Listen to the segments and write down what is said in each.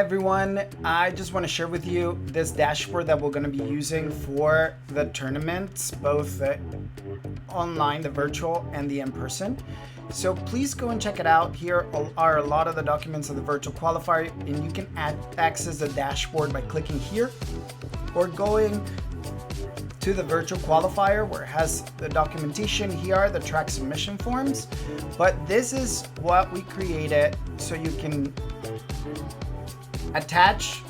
everyone, I just want to share with you this dashboard that we're going to be using for the tournaments, both the online, the virtual, and the in-person. So please go and check it out. Here are a lot of the documents of the virtual qualifier, and you can access the dashboard by clicking here or going to the virtual qualifier where it has the documentation. Here are the track submission forms, but this is what we created so you can attach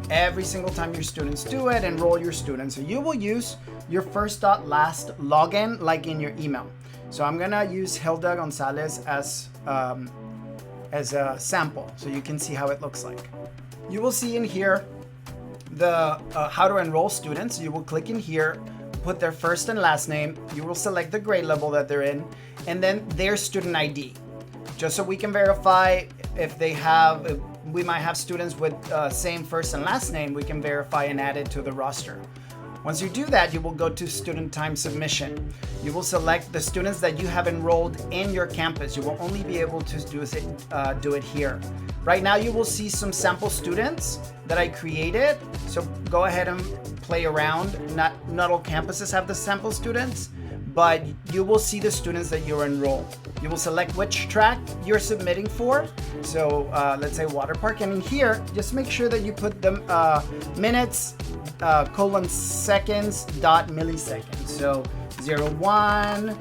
every single time your students do it, enroll your students. So you will use your first.last login like in your email. So I'm gonna use Hilda Gonzalez as a sample so you can see how it looks like. You will see in here the how to enroll students. You will click in here, put their first and last name. You will select the grade level that they're in, and then their student ID, just so we can verify if they have. If we might have students with same first and last name. We can verify and add it to the roster. Once you do that, you will go to student time submission. You will select the students that you have enrolled in your campus. You will only be able to do it here. Right now, you will see some sample students that I created. So go ahead and play around. Not all campuses have the sample students, but you will see the students that you're enrolled. You will select which track you're submitting for. So let's say water park, and in here, just make sure that you put the minutes, seconds, dot milliseconds. So 01,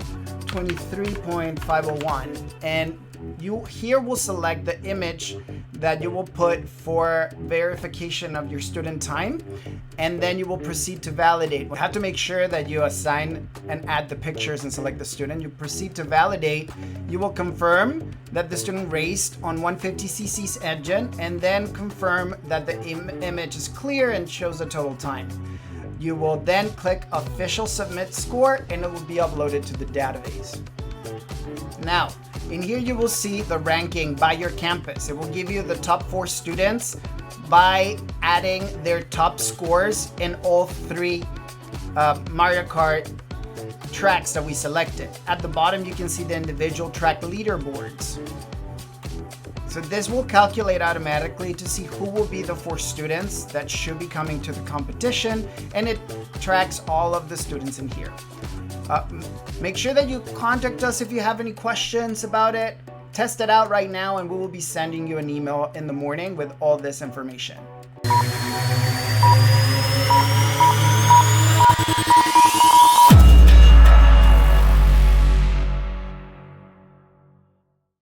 23.501. And you here will select the image that you will put for verification of your student time, and then you will proceed to validate. You have to make sure that you assign and add the pictures and select the student. You proceed to validate. You will confirm that the student raced on 150cc's engine, and then confirm that the image is clear and shows the total time. You will then click official submit score, and it will be uploaded to the database. Now, in here you will see the ranking by your campus. It will give you the top 4 students by adding their top scores in all 3 Mario Kart tracks that we selected. At the bottom, you can see the individual track leaderboards. So this will calculate automatically to see who will be the 4 students that should be coming to the competition, and it tracks all of the students in here. Make sure that you contact us if you have any questions about it. Test it out right now, and we will be sending you an email in the morning with all this information.